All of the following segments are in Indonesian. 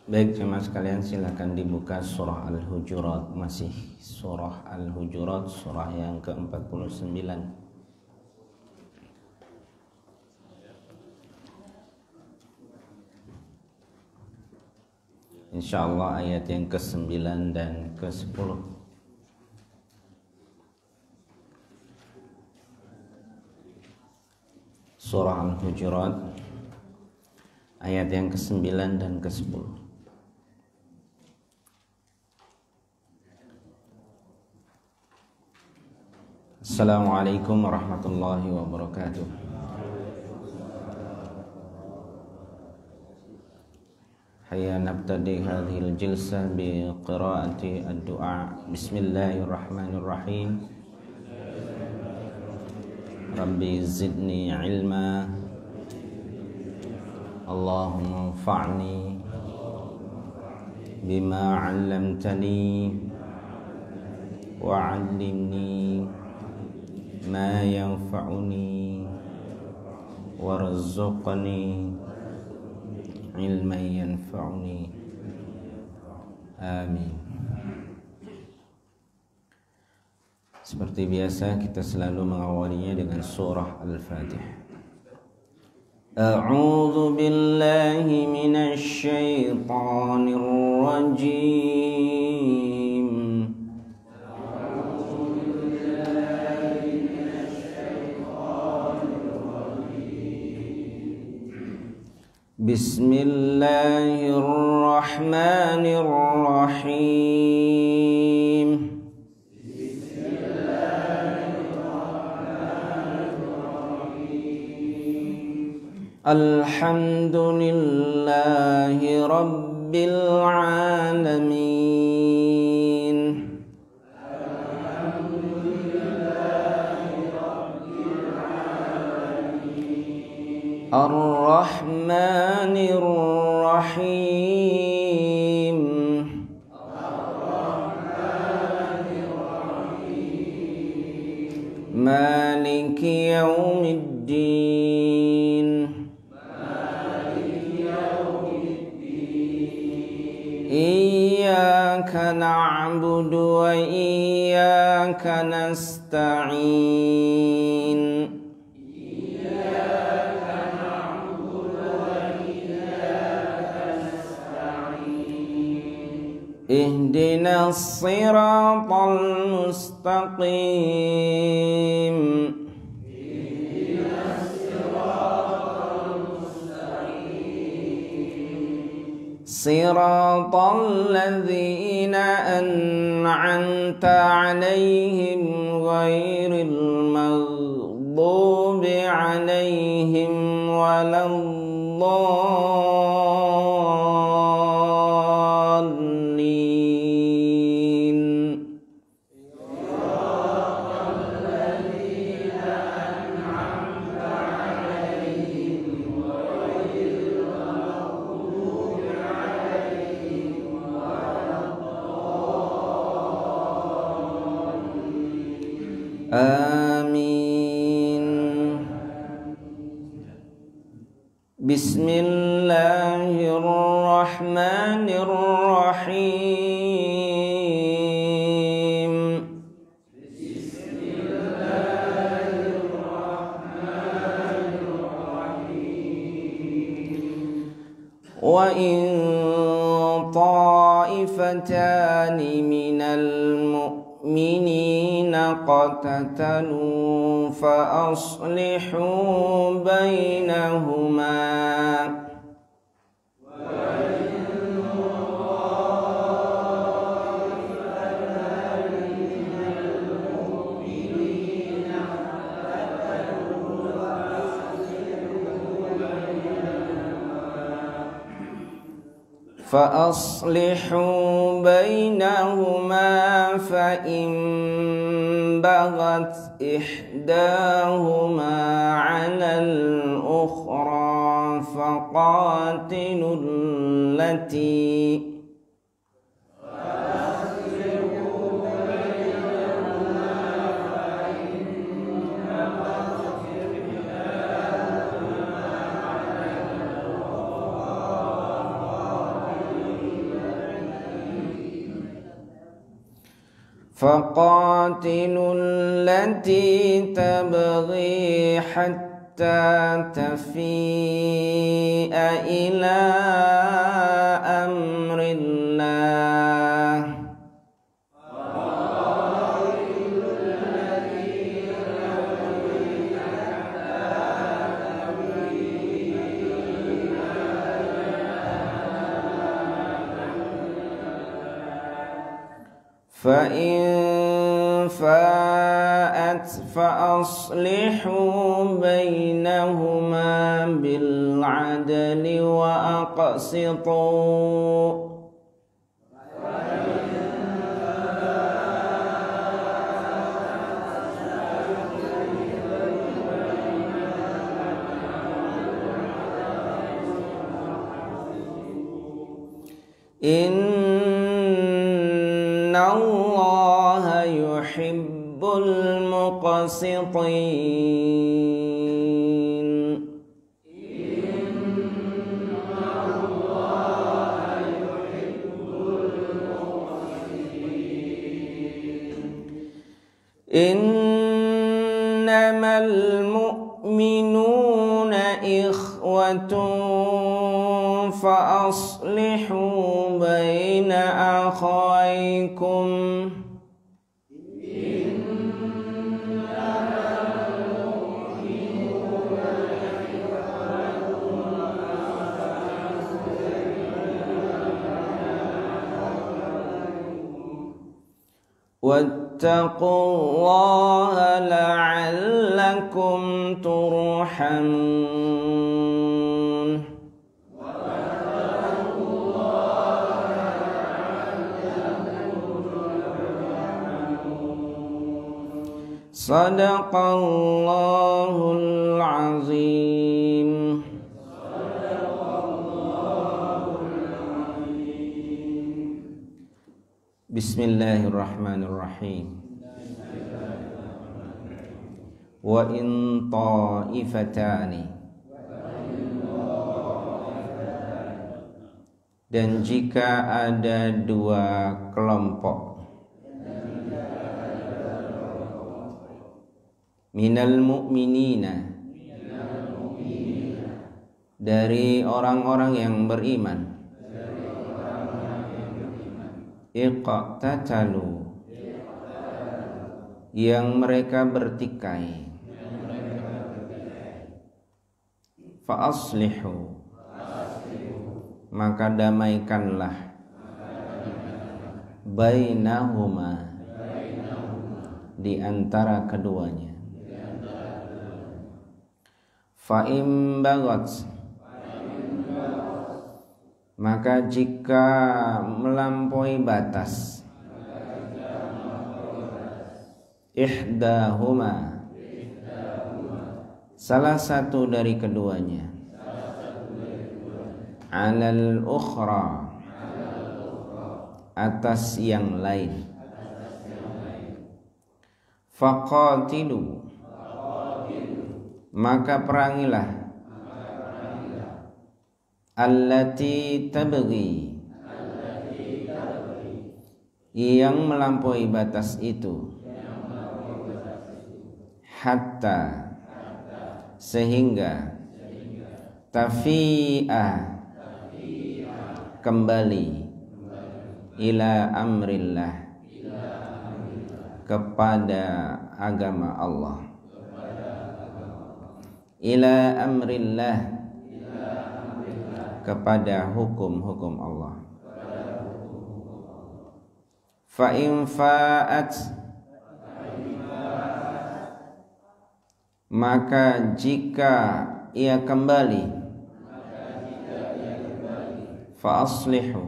Baik jemaah sekalian, silakan dibuka surah Al-Hujurat. Masih surah Al-Hujurat, surah yang ke-49. Insyaallah ayat yang ke-9 dan ke-10. Surah Al-Hujurat ayat yang ke-9 dan ke-10. Assalamualaikum warahmatullahi wabarakatuh. Hayya nabtadi hadhil jilsah bi qiraati ad-du'a. Bismillahirrahmanirrahim. Rabbi zidni ilma. Allahumma anfa'ni bima 'allamtani wa 'allimni ma yanfa'uni warzuqni ilman yanfa'uni. Amin. Seperti biasa kita selalu mengawalinya dengan surah Al-Fatihah. A'udzu billahi minasy syaithanir rajim. Bismillahirrahmanirrahim. Alhamdulillahi rabbil alamin. Ar-Rahmanir Rahim. Maliki yaumiddin. Iyyaka na'budu wa iyyaka nasta'in. Ihdinas siratal mustaqim. Siratal ladzina an'amta 'alaihim ghairil maghdubi 'alaihim waladdallin. Amin. Bismillahirrahmanirrahim. Wa in ta'ifatani minal mu'minina qatatalu fa aslihu bainahuma. فأصلحوا بينهما فإن بغت إحداهما على الأخرى فقاتلوا التي فقاتلوا التي تبغي حتى تفيء إلى أمر الله فإن فاءت فأصلحوا بينهما بالعدل وأقسطوا Innallaha yuhibbul muqsitin. Innallaha yuhibbul muqsitin. Innamal mu'minuna ikhwatun fa aslihu baina akhawaykum. Wattaqullaha la'allakum turhamun. Sadaqallahul azim. Bismillahirrahmanirrahim. Wa in ta'ifatani, dan jika ada dua kelompok, minal mu'minina, dari orang-orang yang beriman, iqtatalu, yang mereka bertikai, fa aslihu, maka damaikanlah, bainahuma, di antara keduanya. Fa im bagat, maka jika melampaui batas, ihdahuma, salah satu dari keduanya, alal ukhra, atas yang lain, faqatilu, maka perangilah, allati tabghi, yang melampaui batas itu, hatta, sehingga, tafi'a, kembali, ila amrillah, kepada agama Allah, ila amrillah, kepada hukum-hukum Allah. Fa in fa'at, maka jika ia kembali, fa aslihu,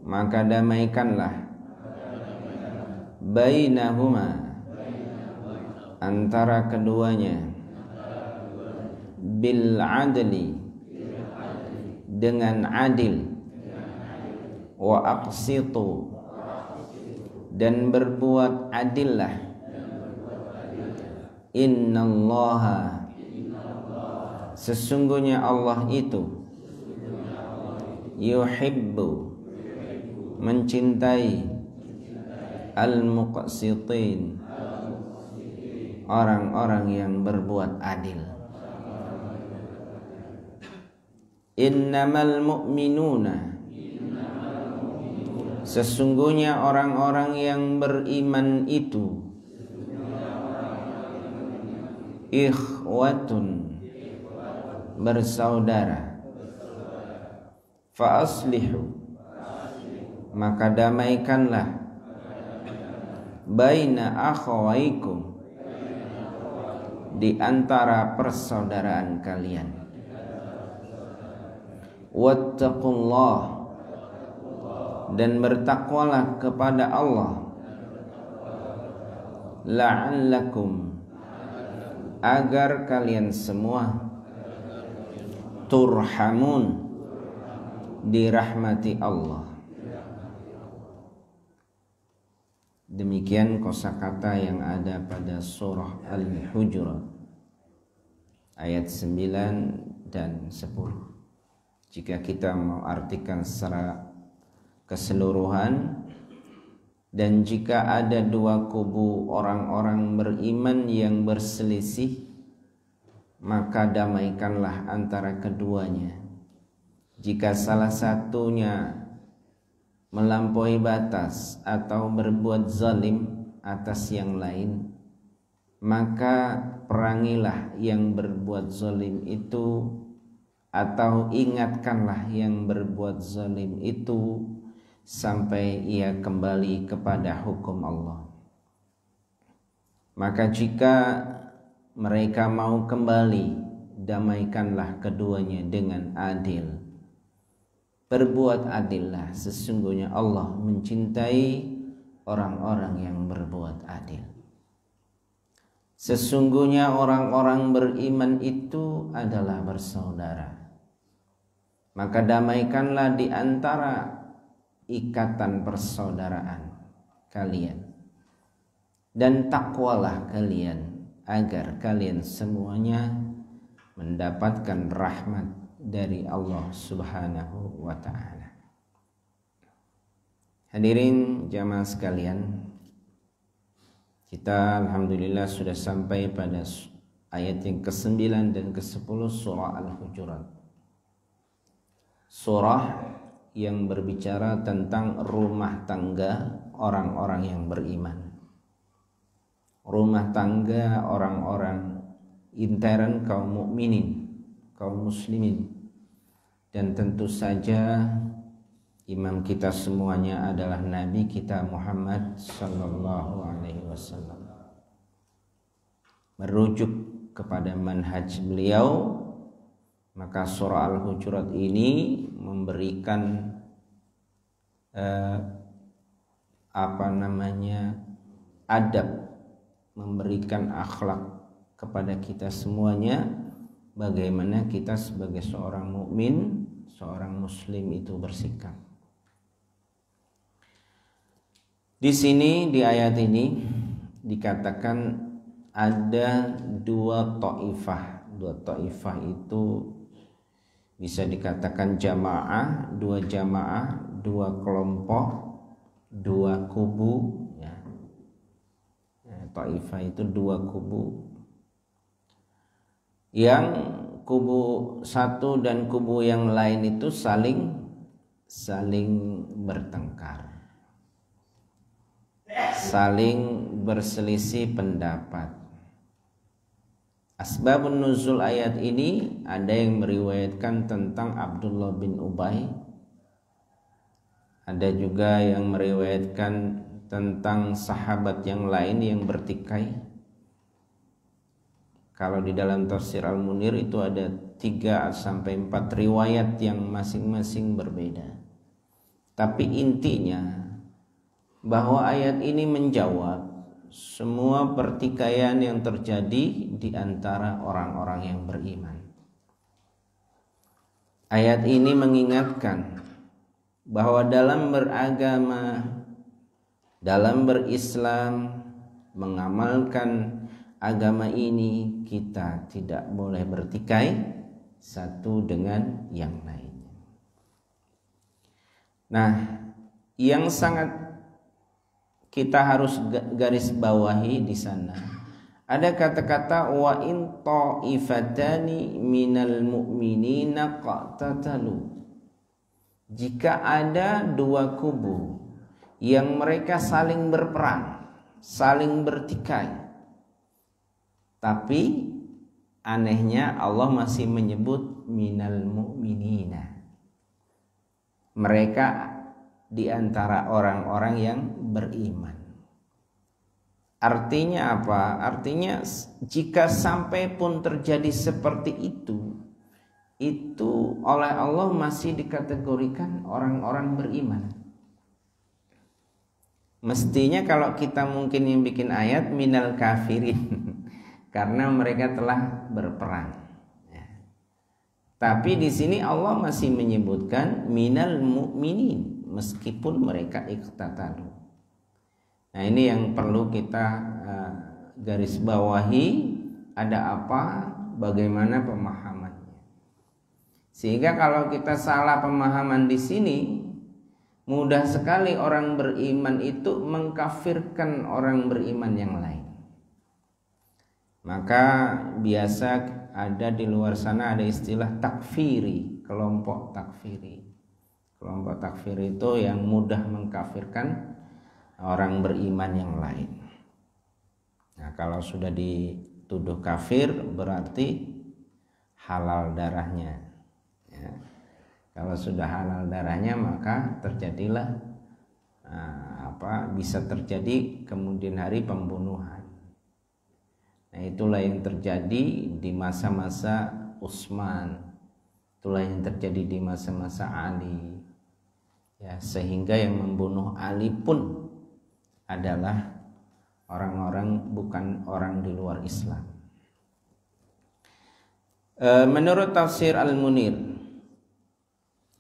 maka damaikanlah, bainahuma, antara keduanya, bil adli, dengan adil, wa aqsitu, dan berbuat adillah, innallaha, sesungguhnya Allah itu, yuhibbu, mencintai, al-muqsitin, orang-orang yang berbuat adil. Innamal mu'minuna, sesungguhnya orang-orang yang beriman itu ikhwatun, bersaudara. Fa aslihu, maka damaikanlah, baina akhawaikum, di antara persaudaraan kalian. Wattaqullah, dan bertakwalah kepada Allah. La'allakum, agar kalian semua turhamun, dirahmati Allah. Demikian kosakata yang ada pada surah Al-Hujurat ayat 9 dan 10. Jika kita mau artikan secara keseluruhan, dan jika ada dua kubu orang-orang beriman yang berselisih, maka damaikanlah antara keduanya. Jika salah satunya melampaui batas atau berbuat zalim atas yang lain, maka perangilah yang berbuat zalim itu, atau ingatkanlah yang berbuat zalim itu sampai ia kembali kepada hukum Allah. Maka jika mereka mau kembali, damaikanlah keduanya dengan adil. Berbuat adillah, sesungguhnya Allah mencintai orang-orang yang berbuat adil. Sesungguhnya orang-orang beriman itu adalah bersaudara. Maka damaikanlah di antara ikatan persaudaraan kalian, dan takwalah kalian, agar kalian semuanya mendapatkan rahmat dari Allah Subhanahu wa ta'ala. Hadirin jamaah sekalian, kita alhamdulillah sudah sampai pada ayat yang ke-9 dan ke-10 surah Al-Hujurat. Surah yang berbicara tentang rumah tangga orang-orang yang beriman. Rumah tangga orang-orang intern kaum mukminin, kaum muslimin. Dan tentu saja imam kita semuanya adalah Nabi kita Muhammad sallallahu alaihi wasallam. Merujuk kepada manhaj beliau, maka surah Al-Hujurat ini memberikan adab, memberikan akhlak kepada kita semuanya, bagaimana kita sebagai seorang mukmin, seorang muslim itu bersikap. Di sini di ayat ini dikatakan ada dua ta'ifah. Dua ta'ifah itu bisa dikatakan jamaah, dua kelompok, dua kubu ya. Ta'ifah itu dua kubu. Yang kubu satu dan kubu yang lain itu saling bertengkar, saling berselisih pendapat. Asbabun nuzul ayat ini ada yang meriwayatkan tentang Abdullah bin Ubay, ada juga yang meriwayatkan tentang sahabat yang lain yang bertikai. Kalau di dalam tafsir Al-Munir itu ada 3 sampai 4 riwayat yang masing-masing berbeda. Tapi intinya bahwa ayat ini menjawab semua pertikaian yang terjadi di antara orang-orang yang beriman. Ayat ini mengingatkan bahwa dalam beragama, dalam berislam, mengamalkan agama ini, kita tidak boleh bertikai satu dengan yang lain. Nah, yang sangat kita harus garis bawahi di sana. Ada kata-kata wa in ta'ifatani minal mu'minina qatatalu. Jika ada dua kubu yang mereka saling berperang, saling bertikai, tapi anehnya Allah masih menyebut minal mu'minina. Mereka di antara orang-orang yang beriman. Artinya apa? Artinya jika sampai pun terjadi seperti itu oleh Allah masih dikategorikan orang-orang beriman. Mestinya kalau kita mungkin yang bikin ayat minal kafirin karena mereka telah berperang. Ya. Tapi di sini Allah masih menyebutkan minal mu'minin meskipun mereka iqtatalu. Nah, ini yang perlu kita garis bawahi, ada apa, bagaimana pemahamannya. Sehingga kalau kita salah pemahaman di sini, mudah sekali orang beriman itu mengkafirkan orang beriman yang lain. Maka biasa ada di luar sana ada istilah takfiri, kelompok takfiri. Kelompok takfiri itu yang mudah mengkafirkan orang beriman yang lain. Nah, kalau sudah dituduh kafir berarti halal darahnya. Ya. Kalau sudah halal darahnya maka terjadilah bisa terjadi kemudian hari pembunuhan. Nah, itulah yang terjadi di masa-masa Utsman. Itulah yang terjadi di masa-masa Ali. Ya, sehingga yang membunuh Ali pun adalah orang-orang bukan orang di luar Islam. Menurut tafsir Al-Munir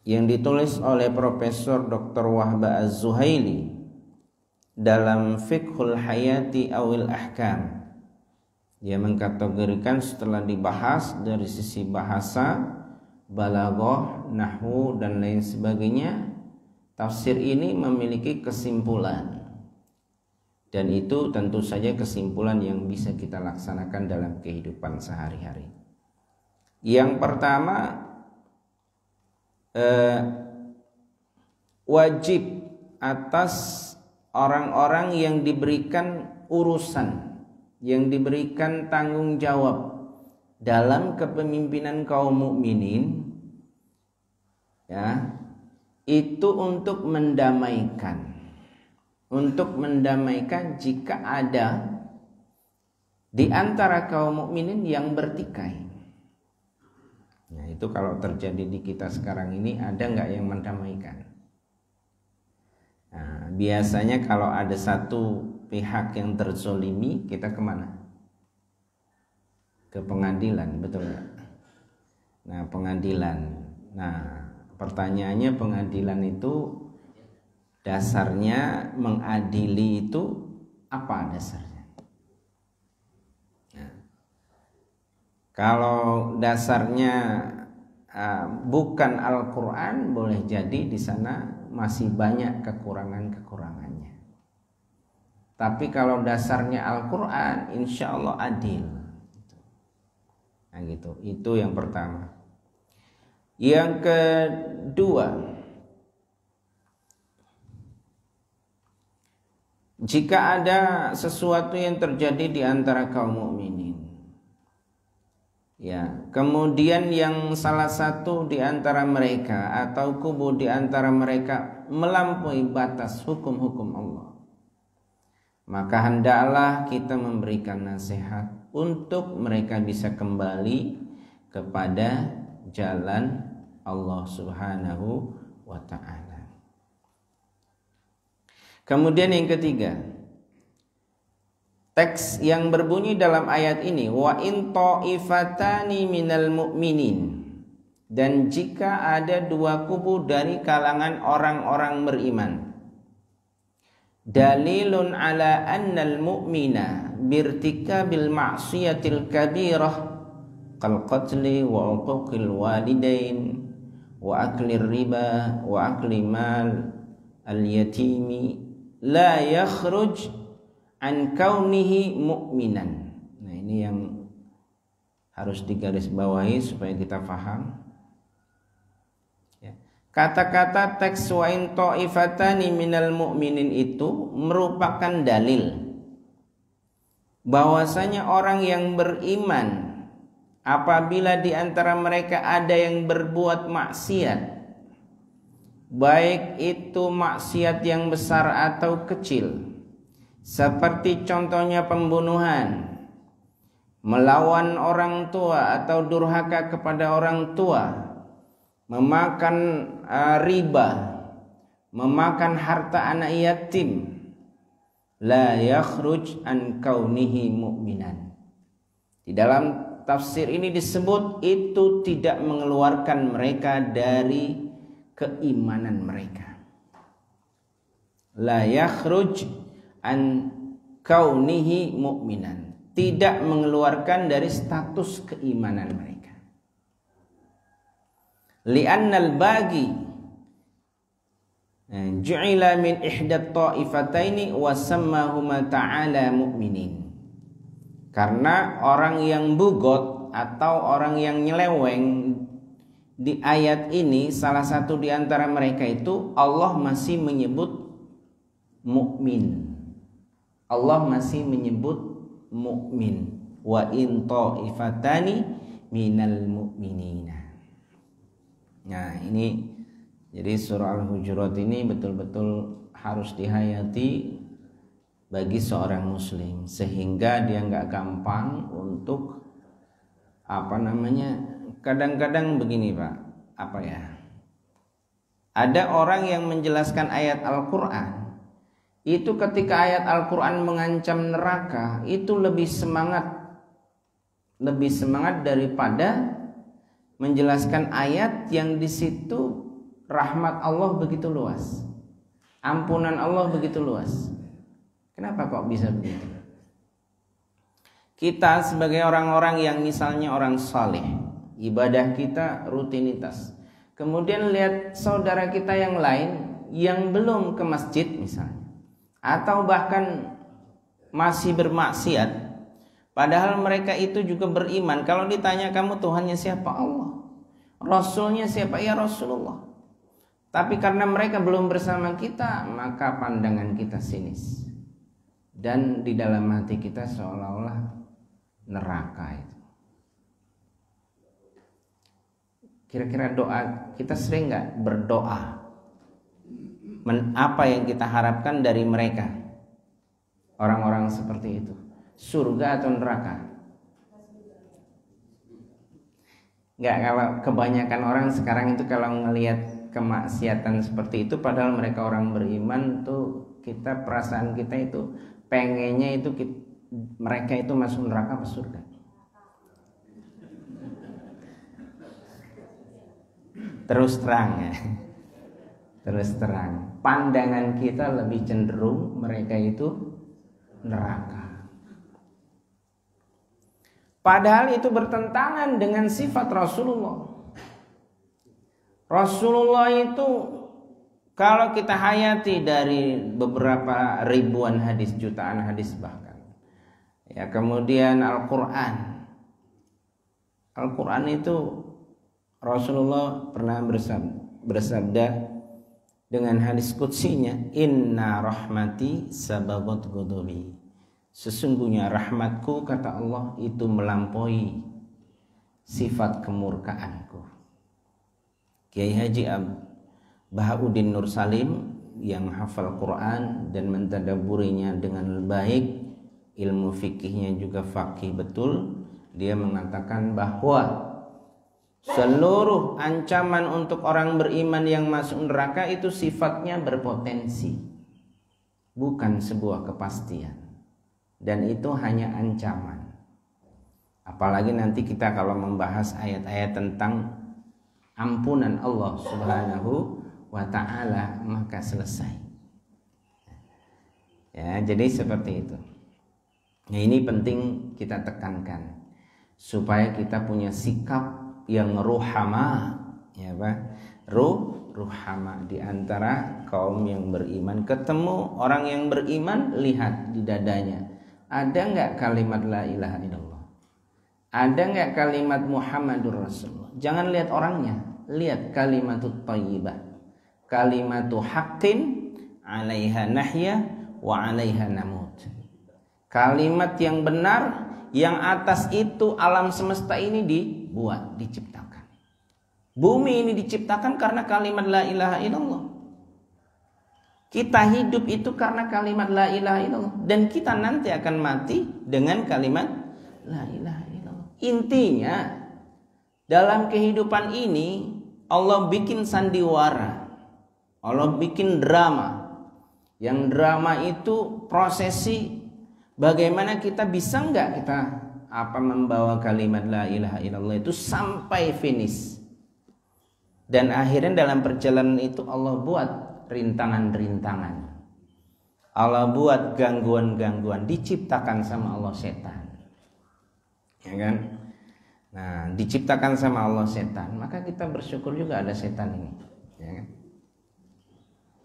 yang ditulis oleh Profesor Dr. Wahba Az-Zuhaili dalam Fiqhul Hayati Awil Ahkam, dia mengkategorikan setelah dibahas dari sisi bahasa, balaghah, nahwu dan lain sebagainya, tafsir ini memiliki kesimpulan. Dan itu tentu saja kesimpulan yang bisa kita laksanakan dalam kehidupan sehari-hari. Yang pertama, wajib atas orang-orang yang diberikan urusan, yang diberikan tanggung jawab dalam kepemimpinan kaum mukminin, ya, itu untuk mendamaikan jika ada di antara kaum mukminin yang bertikai. Nah, itu kalau terjadi di kita sekarang ini, ada nggak yang mendamaikan? Nah, biasanya kalau ada satu pihak yang terzolimi, kita kemana? Ke pengadilan, betul nggak? Nah, pengadilan. Nah, pertanyaannya, pengadilan itu dasarnya mengadili itu apa dasarnya? Nah, kalau dasarnya bukan Al-Quran, boleh jadi di sana masih banyak kekurangannya. Tapi kalau dasarnya Al-Quran, insya Allah adil. Nah, gitu. Itu yang pertama. Yang kedua, jika ada sesuatu yang terjadi di antara kaum mukminin, ya, kemudian yang salah satu di antara mereka atau kubu di antara mereka melampaui batas hukum-hukum Allah, maka hendaklah kita memberikan nasihat untuk mereka bisa kembali kepada jalan Allah Subhanahu wa ta'ala. Kemudian yang ketiga, teks yang berbunyi dalam ayat ini, wa in ta'ifatani minal mu'minin, dan jika ada dua kubu dari kalangan orang-orang beriman, dalilun ala annal mu'mina birtikabil ma'siyatil kabirah kal qatli wa uquqil walidain wa aklir riba wa akli mal al yatimi la yakhruj an kaunihi mu'minan. Nah, ini yang harus digarisbawahi supaya kita paham. Kata-kata teks wa in ta'ifatani minal mu'minin itu merupakan dalil bahwasanya orang yang beriman apabila di antara mereka ada yang berbuat maksiat, baik itu maksiat yang besar atau kecil, seperti contohnya pembunuhan, melawan orang tua atau durhaka kepada orang tua, memakan riba, memakan harta anak yatim, la yakhruj an kaunihi mu'minan. Di dalam tafsir ini disebut itu tidak mengeluarkan mereka dari keimanan mereka. La yakhruj an kaunihi mu'minan, tidak mengeluarkan dari status keimanan mereka. Li'annal bagi ju'ila min ihdat ta'ifataini wa sammahuma ta'ala mu'minin. Karena orang yang bugot atau orang yang nyeleweng di ayat ini, salah satu di antara mereka itu Allah masih menyebut mukmin. Allah masih menyebut mukmin. Wa in ta'ifatani minal mu'minina. Nah, ini jadi surah Al-Hujurat ini betul-betul harus dihayati bagi seorang muslim, sehingga dia nggak gampang untuk kadang-kadang begini Pak, ada orang yang menjelaskan ayat Al-Quran itu ketika ayat Al-Quran mengancam neraka itu lebih semangat daripada menjelaskan ayat yang di situ rahmat Allah begitu luas, ampunan Allah begitu luas. Kenapa kok bisa begitu? Kita sebagai orang-orang yang misalnya orang saleh, ibadah kita rutinitas, kemudian lihat saudara kita yang lain yang belum ke masjid misalnya, atau bahkan masih bermaksiat, padahal mereka itu juga beriman. Kalau ditanya kamu Tuhannya siapa? Allah. Rasulnya siapa? Ya Rasulullah. Tapi karena mereka belum bersama kita, maka pandangan kita sinis. Dan di dalam hati kita seolah-olah neraka itu. Kira-kira doa kita sering nggak berdoa? Apa yang kita harapkan dari mereka? Orang-orang seperti itu. Surga atau neraka? Enggak, kalau kebanyakan orang sekarang itu kalau ngelihat kemaksiatan seperti itu, padahal mereka orang beriman tuh, perasaan kita itu pengennya itu mereka itu masuk neraka atau surga. Terus terang, pandangan kita lebih cenderung mereka itu neraka. Padahal itu bertentangan dengan sifat Rasulullah. Rasulullah itu kalau kita hayati dari beberapa ribuan hadis, jutaan hadis bahkan, ya, kemudian Al-Quran itu Rasulullah pernah bersabda dengan hadis qudsinya, inna rahmati sabagat ghadabi. Sesungguhnya rahmatku, kata Allah, itu melampaui sifat kemurkaanku. Kiai Haji Bahauddin Nur Salim yang hafal Quran dan mentadabburinya dengan baik, ilmu fikihnya juga faqih betul, dia mengatakan bahwa seluruh ancaman untuk orang beriman yang masuk neraka itu sifatnya berpotensi, bukan sebuah kepastian. Dan itu hanya ancaman. Apalagi nanti kita kalau membahas ayat-ayat tentang ampunan Allah Subhanahu wa ta'ala, maka selesai. Ya, jadi seperti itu. Nah, ini penting kita tekankan supaya kita punya sikap yang ruhama, ya Pak. ruhama, di antara kaum yang beriman. Ketemu orang yang beriman, lihat di dadanya, ada nggak kalimat la ilaha illallah, ada nggak kalimat Muhammadur Rasulullah. Jangan lihat orangnya, lihat kalimatut thayyibah, kalimatu haqqin 'alaiha nahya wa 'alaiha namut. Kalimat yang benar, yang atas itu alam semesta ini dibuat, diciptakan. Bumi ini diciptakan karena kalimat la ilaha illallah. Kita hidup itu karena kalimat la ilaha illallah, dan kita nanti akan mati dengan kalimat la ilaha illallah. Intinya dalam kehidupan ini Allah bikin sandiwara, Allah bikin drama. Yang drama itu prosesi bagaimana kita bisa enggak kita membawa kalimat la ilaha illallah itu sampai finish. Dan akhirnya dalam perjalanan itu Allah buat rintangan-rintangan, Allah buat gangguan-gangguan, diciptakan sama Allah setan, ya kan? Nah, diciptakan sama Allah setan, maka kita bersyukur juga ada setan ini, ya kan?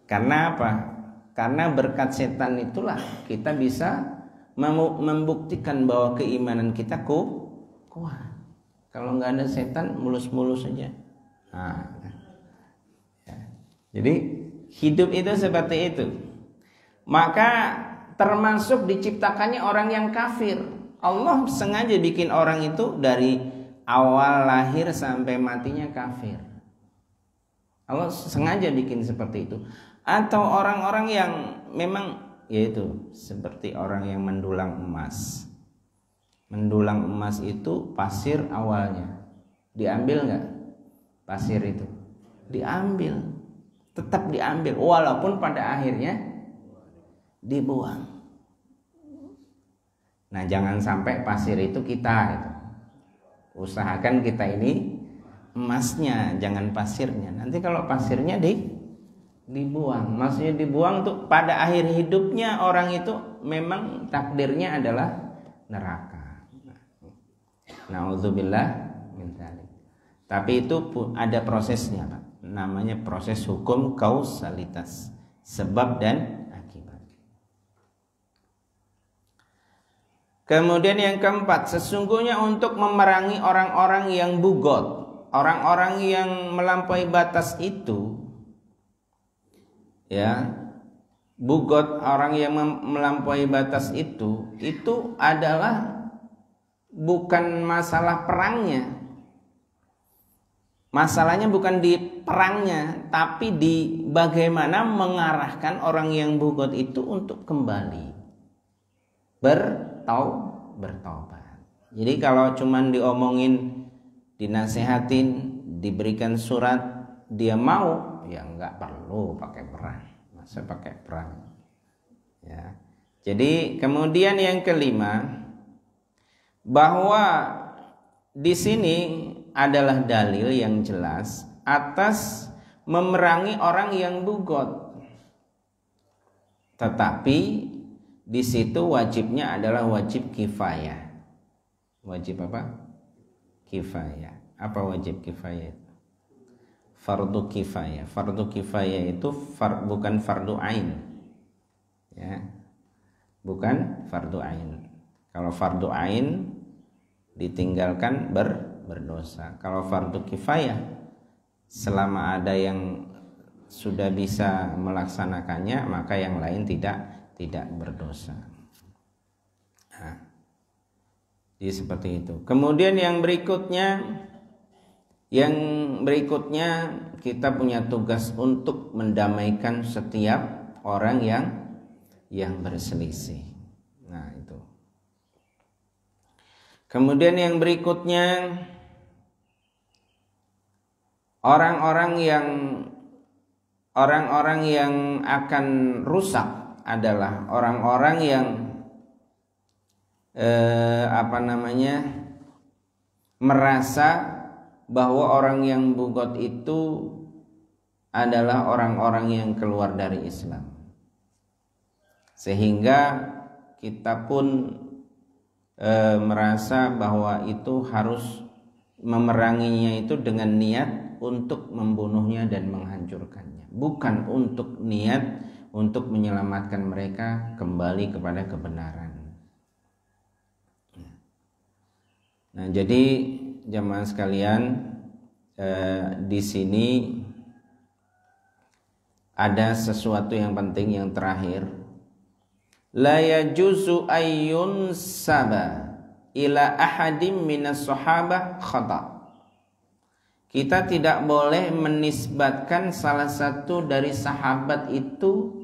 Karena apa? Karena berkat setan itulah kita bisa membuktikan bahwa keimanan kita kuat. Kalau nggak ada setan, mulus-mulus saja. Nah, ya. Jadi hidup itu seperti itu. Maka termasuk diciptakannya orang yang kafir. Allah sengaja bikin orang itu dari awal lahir sampai matinya kafir. Allah sengaja bikin seperti itu. Atau orang-orang yang memang yaitu seperti orang yang mendulang emas. Mendulang emas itu pasir awalnya diambil nggak? Pasir itu diambil, tetap diambil, walaupun pada akhirnya dibuang. Nah, jangan sampai pasir itu kita gitu. Usahakan kita ini emasnya, jangan pasirnya. Nanti kalau pasirnya dibuang, maksudnya dibuang tuh pada akhir hidupnya orang itu memang takdirnya adalah neraka. Nauzubillah min dzalik. Tapi itu ada prosesnya, Pak. Namanya proses hukum kausalitas, sebab dan akibat. Kemudian yang keempat, sesungguhnya untuk memerangi orang-orang yang bugot, orang-orang yang melampaui batas itu, ya, bugot, orang yang melampaui batas itu adalah bukan masalah perangnya. Masalahnya bukan di perangnya, tapi di bagaimana mengarahkan orang yang bugot itu untuk kembali bertaubat. Jadi kalau cuman diomongin, dinasehatin, diberikan surat, dia mau, ya nggak perlu pakai perang. Masa pakai perang? Ya. Jadi kemudian yang kelima, bahwa di sini adalah dalil yang jelas atas memerangi orang yang bugot. Tetapi di situ wajibnya adalah wajib kifayah. Wajib apa? Kifayah. Apa wajib kifayah? Fardu kifayah. Fardu kifayah itu bukan fardu ain. Ya. Bukan fardu ain. Kalau fardu ain ditinggalkan berdosa. Kalau fardu kifayah, selama ada yang sudah bisa melaksanakannya, maka yang lain tidak berdosa. Nah, jadi seperti itu. Kemudian yang berikutnya kita punya tugas untuk mendamaikan setiap orang yang berselisih. Nah, itu. Kemudian yang berikutnya, orang-orang yang akan rusak adalah orang-orang yang merasa bahwa orang yang bugot itu adalah orang-orang yang keluar dari Islam, sehingga kita pun merasa bahwa itu harus memeranginya itu dengan niat untuk membunuhnya dan menghancurkannya, bukan untuk niat untuk menyelamatkan mereka kembali kepada kebenaran. Nah, jadi jamaah sekalian, di sini ada sesuatu yang penting yang terakhir. La yajuzu ayyun saba ila ahadim minas sahabah khata. Kita tidak boleh menisbatkan salah satu dari sahabat itu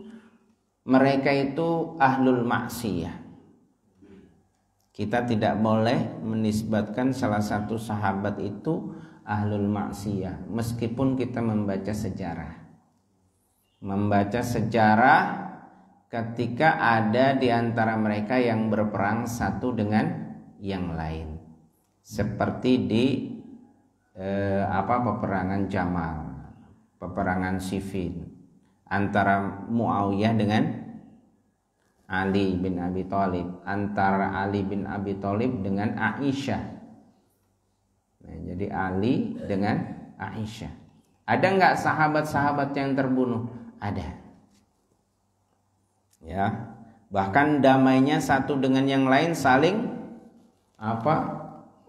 mereka itu ahlul maksiyah. Kita tidak boleh menisbatkan salah satu sahabat itu ahlul maksiyah, meskipun kita membaca sejarah. Membaca sejarah ketika ada di antara mereka yang berperang satu dengan yang lain. Seperti di peperangan Jamal, peperangan Siffin antara Muawiyah dengan Ali bin Abi Thalib, antara Ali bin Abi Thalib dengan Aisyah. Nah, jadi Ali dengan Aisyah. Ada enggak sahabat-sahabat yang terbunuh? Ada. Ya, bahkan damainya satu dengan yang lain saling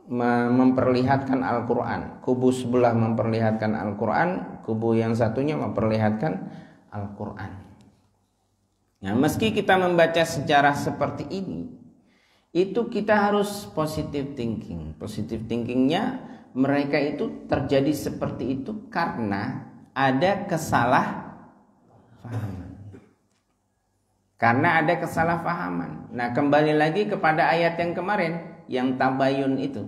memperlihatkan Al-Quran. Kubu sebelah memperlihatkan Al-Quran, kubu yang satunya memperlihatkan Al-Quran. Nah, meski kita membaca sejarah seperti ini, itu kita harus positive thinking. Positive thinkingnya mereka itu terjadi seperti itu karena ada kesalahpahaman. Karena ada kesalahpahaman. Nah, kembali lagi kepada ayat yang kemarin, yang tabayun itu,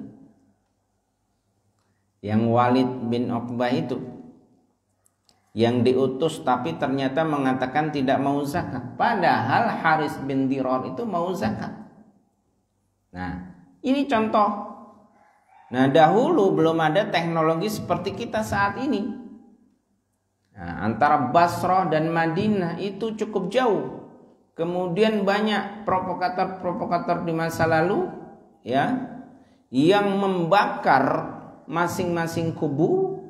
yang Walid bin Uqbah itu, yang diutus tapi ternyata mengatakan tidak mau zakat, padahal Haris bin Dirar itu mau zakat. Nah, ini contoh. Nah, dahulu belum ada teknologi seperti kita saat ini. Nah, antara Basrah dan Madinah itu cukup jauh. Kemudian banyak provokator-provokator di masa lalu, ya, yang membakar masing-masing kubu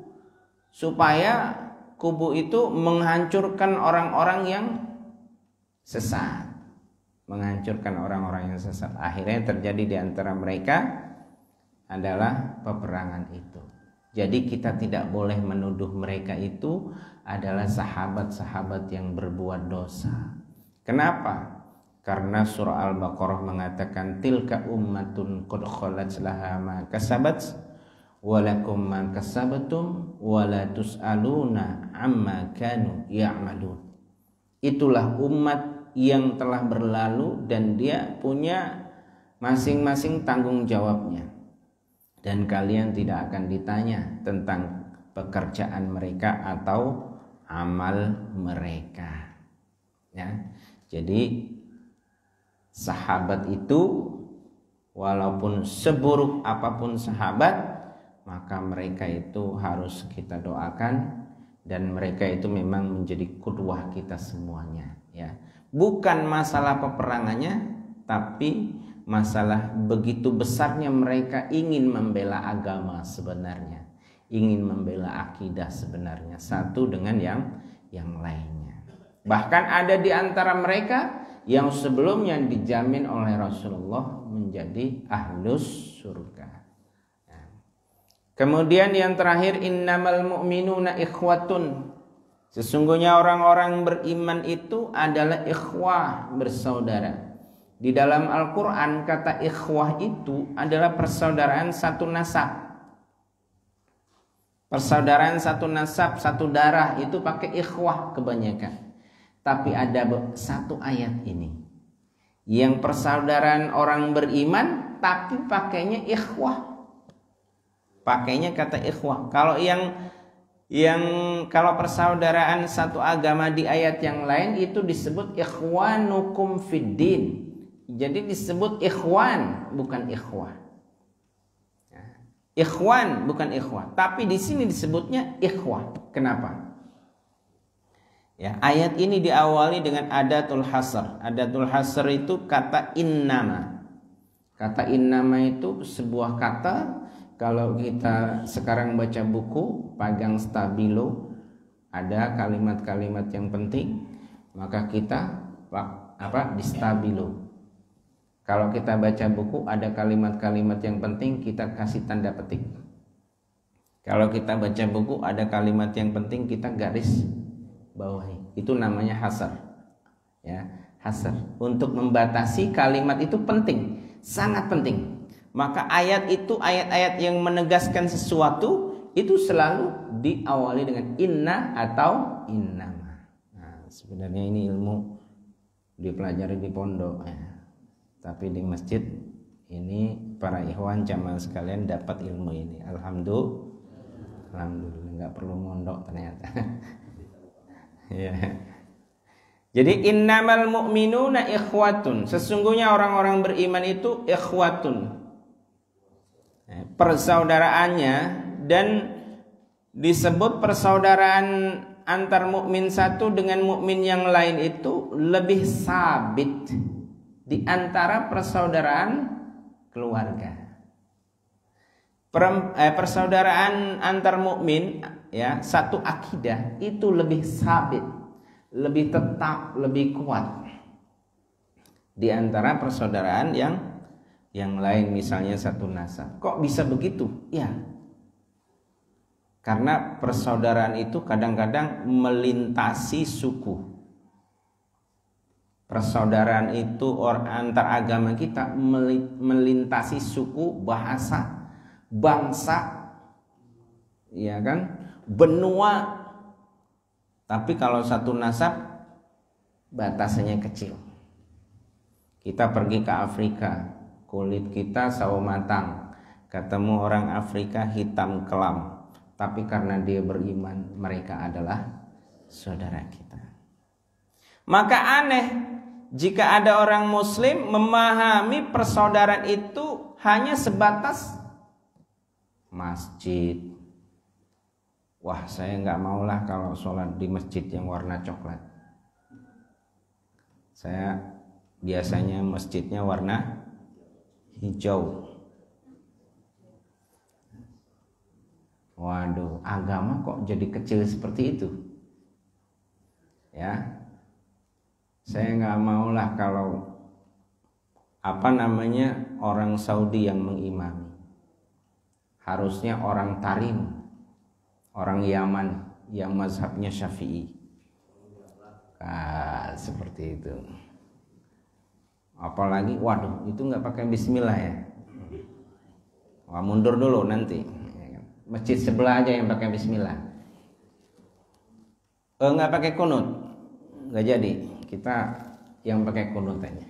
supaya kubu itu menghancurkan orang-orang yang sesat. Menghancurkan orang-orang yang sesat. Akhirnya terjadi di antara mereka adalah peperangan itu. Jadi kita tidak boleh menuduh mereka itu adalah sahabat-sahabat yang berbuat dosa. Kenapa? Karena surah Al-Baqarah mengatakan tilka ummatun qad khalat laha ma kasabat walakum ma kasabatum wala tus'aluna amma kanu ya'malun. Itulah umat yang telah berlalu dan dia punya masing-masing tanggung jawabnya, dan kalian tidak akan ditanya tentang pekerjaan mereka atau amal mereka. Ya, jadi sahabat itu walaupun seburuk apapun sahabat, maka mereka itu harus kita doakan, dan mereka itu memang menjadi qudwah kita semuanya, ya. Bukan masalah peperangannya, tapi masalah begitu besarnya mereka ingin membela agama sebenarnya, ingin membela akidah sebenarnya, satu dengan yang lainnya. Bahkan ada di antara mereka yang sebelumnya dijamin oleh Rasulullah menjadi ahlus surga. Kemudian yang terakhir, innamal mu'minuna ikhwatun. Sesungguhnya orang-orang beriman itu adalah ikhwah, bersaudara. Di dalam Al-Quran kata ikhwah itu adalah persaudaraan satu nasab. Persaudaraan satu nasab, satu darah, itu pakai ikhwah kebanyakan. Tapi ada satu ayat ini yang persaudaraan orang beriman tapi pakainya ikhwah. Pakainya kata ikhwah. Kalau kalau persaudaraan satu agama di ayat yang lain itu disebut ikhwanukum fiddin. Jadi disebut ikhwan, bukan ikhwah. Ikhwan bukan ikhwah, tapi di sini disebutnya ikhwah. Kenapa? Ya, ayat ini diawali dengan adatul hasr. Adatul hasr itu kata innama. Kata innama itu sebuah kata. kalau kita sekarang baca buku, pegang stabilo, ada kalimat-kalimat yang penting, maka kita di stabilo. Kalau kita baca buku, ada kalimat-kalimat yang penting, kita kasih tanda petik. Kalau kita baca buku, ada kalimat yang penting, kita garis bawahi. Itu namanya hasar. Ya, hasar. Untuk membatasi kalimat itu penting, sangat penting. Maka ayat itu, ayat-ayat yang menegaskan sesuatu itu selalu diawali dengan inna atau innama. Nah, sebenarnya ini ilmu dipelajari di pondok ya. Tapi di masjid ini para ikhwan jamaah sekalian dapat ilmu ini. Alhamdulillah nggak perlu mondok ternyata. Ya. Jadi innamal mu'minuna ikhwatun. Sesungguhnya orang-orang beriman itu ikhwatun. Persaudaraannya, dan disebut persaudaraan antar mukmin satu dengan mukmin yang lain itu lebih sabit di antara persaudaraan keluarga. Persaudaraan antar mukmin ya, satu akidah itu lebih sabit, lebih tetap, lebih kuat di antara persaudaraan yang lain, misalnya satu nasab. Kok bisa begitu? Ya, karena persaudaraan itu kadang-kadang melintasi suku. Persaudaraan itu antar agama kita melintasi suku, bahasa, bangsa, ya kan, benua. Tapi kalau satu nasab batasannya kecil. Kita pergi ke Afrika, kulit kita sawo matang, ketemu orang Afrika hitam kelam, tapi karena dia beriman, mereka adalah saudara kita. Maka aneh jika ada orang muslim memahami persaudaraan itu hanya sebatas masjid. Wah, saya nggak maulah kalau sholat di masjid yang warna coklat. Saya biasanya masjidnya warna hijau. Waduh, agama kok jadi kecil seperti itu? Ya, saya nggak maulah kalau orang Saudi yang mengimami. Harusnya orang Tarim, orang Yaman yang mazhabnya Syafi'i. Seperti itu. Apalagi, waduh, itu nggak pakai bismillah ya. Wah, mundur dulu nanti. Masjid sebelah aja yang pakai bismillah. Nggak pakai kunut, nggak jadi. Kita yang pakai kunut aja.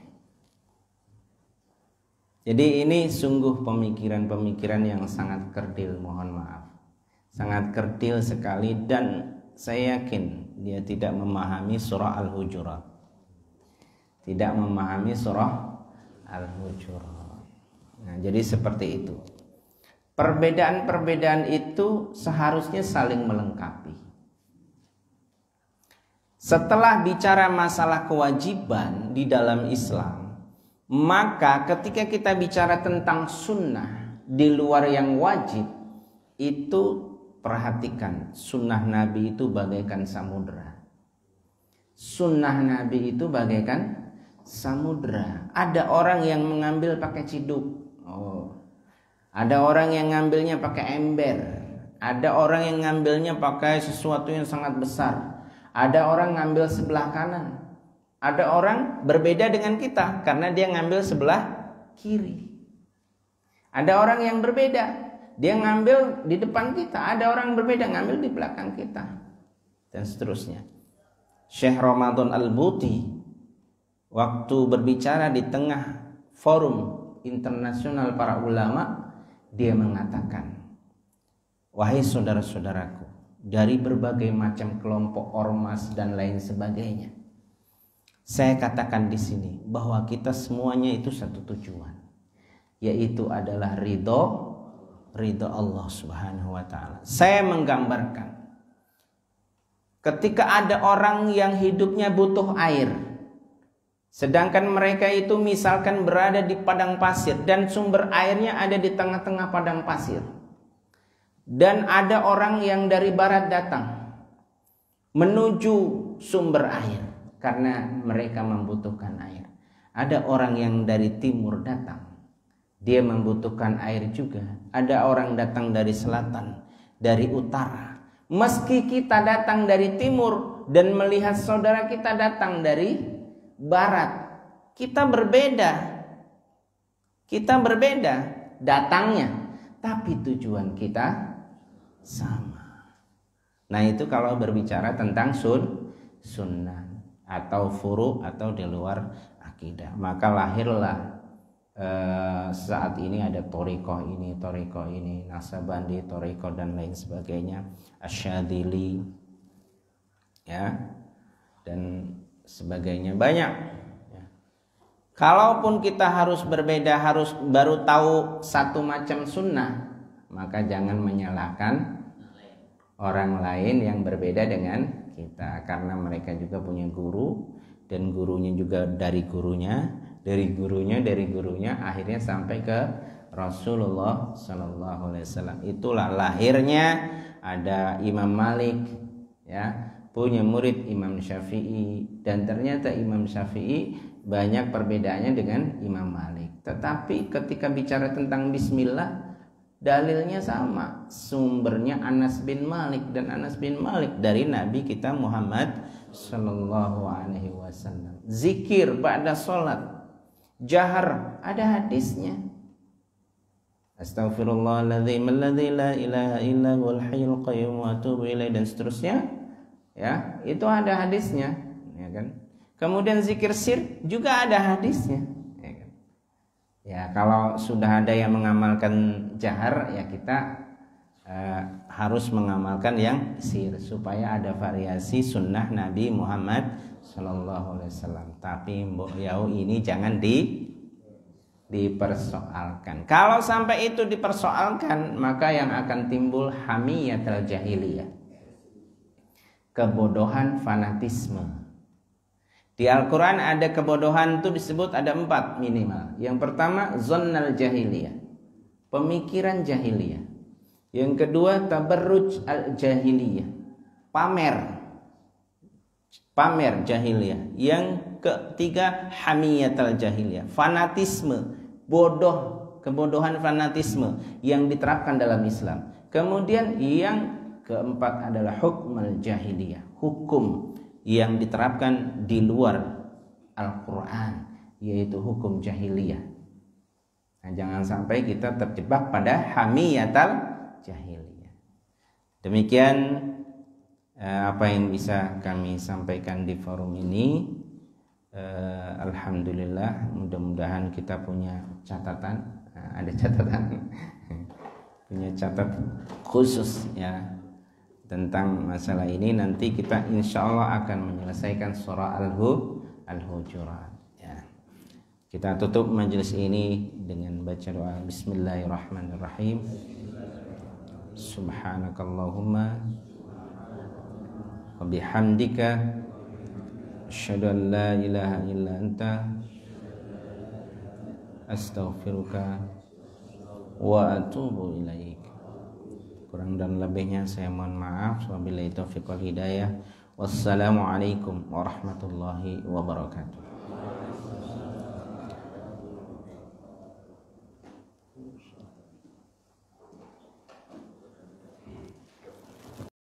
Jadi ini sungguh pemikiran-pemikiran yang sangat kerdil, mohon maaf. Sangat kerdil sekali, dan saya yakin dia tidak memahami surah Al-Hujurat. Tidak memahami surah Al-Hujurat. Nah, jadi seperti itu. Perbedaan-perbedaan itu seharusnya saling melengkapi. Setelah bicara masalah kewajiban di dalam Islam, maka ketika kita bicara tentang sunnah di luar yang wajib, itu perhatikan, sunnah Nabi itu bagaikan samudra. Sunnah Nabi itu bagaikan samudra. Ada orang yang mengambil pakai ciduk. Ada orang yang ngambilnya pakai ember. Ada orang yang ngambilnya pakai sesuatu yang sangat besar. Ada orang ngambil sebelah kanan. Ada orang berbeda dengan kita karena dia ngambil sebelah kiri. Ada orang yang berbeda, dia ngambil di depan kita. Ada orang berbeda ngambil di belakang kita, dan seterusnya. Syekh Ramadan Al-Buti waktu berbicara di tengah forum internasional para ulama, dia mengatakan, wahai saudara-saudaraku, dari berbagai macam kelompok ormas dan lain sebagainya, saya katakan di sini bahwa kita semuanya itu satu tujuan, yaitu adalah ridho Allah Subhanahu wa taala. Saya menggambarkan ketika ada orang yang hidupnya butuh air, sedangkan mereka itu misalkan berada di padang pasir dan sumber airnya ada di tengah-tengah padang pasir. Dan ada orang yang dari barat datang menuju sumber air karena mereka membutuhkan air. Ada orang yang dari timur datang, dia membutuhkan air juga. Ada orang datang dari selatan, dari utara. Meski kita datang dari timur dan melihat saudara kita datang dari barat, kita berbeda. Kita berbeda datangnya, tapi tujuan kita sama. Nah, itu kalau berbicara tentang sunnah atau furu atau di luar akidah. Maka lahirlah saat ini ada torikoh ini, Nasabandi, torikoh dan lain sebagainya, Asyadili, ya, dan sebagainya banyak. Ya. Kalaupun kita harus berbeda, harus baru tahu satu macam sunnah, maka jangan menyalahkan orang lain yang berbeda dengan kita, karena mereka juga punya guru dan gurunya juga dari gurunya, akhirnya sampai ke Rasulullah Sallallahu Alaihi Wasallam. Itulah lahirnya ada Imam Malik, ya, punya murid Imam Syafi'i, dan ternyata Imam Syafi'i banyak perbedaannya dengan Imam Malik. Tetapi ketika bicara tentang Bismillah, dalilnya sama, sumbernya Anas bin Malik, dan Anas bin Malik dari Nabi kita Muhammad Sallallahu Alaihi Wasallam. Zikir ba'da sholat, jahar, ada hadisnya. Astaghfirullahaladzim alladzi la ilaha illa huwal hayyul qayyum wa atubu ilaih, dan seterusnya. Ya, itu ada hadisnya, ya kan? Kemudian zikir sir juga ada hadisnya. Ya, kalau sudah ada yang mengamalkan jahar, ya kita harus mengamalkan yang sir supaya ada variasi sunnah Nabi Muhammad Sallallahu Alaihi Wasallam. Tapi beliau ini jangan dipersoalkan. Kalau sampai itu dipersoalkan, maka yang akan timbul hamiyatul jahiliyah, kebodohan, fanatisme. Di Al-Quran ada kebodohan itu disebut ada 4 minimal. Yang pertama zonnal jahiliyah, pemikiran jahiliyah. Yang kedua tabarruj al-jahiliyah, pamer jahiliyah. Yang ketiga hamiyatul jahiliyah, fanatisme, kebodohan fanatisme yang diterapkan dalam Islam. Kemudian yang keempat adalah hukmul jahiliyah, hukum yang diterapkan di luar Al-Quran, yaitu hukum jahiliyah. Nah, jangan sampai kita terjebak pada hamiyatul jahiliyah. Demikian apa yang bisa kami sampaikan di forum ini. Alhamdulillah, mudah-mudahan kita punya catatan, ada catatan punya catatan khusus ya tentang masalah ini. Nanti kita insya Allah akan menyelesaikan surah Al-Hujurat. Ya. Kita tutup majelis ini dengan baca doa Bismillahirrahmanirrahim. Subhanakallahumma wa bihamdika asyhadu an la ilaha illa anta astaghfiruka wa atubu ilaik. Kurang dan lebihnya saya mohon maaf. Wabillahi taufiq wal hidayah. Wassalamualaikum warahmatullahi wabarakatuh.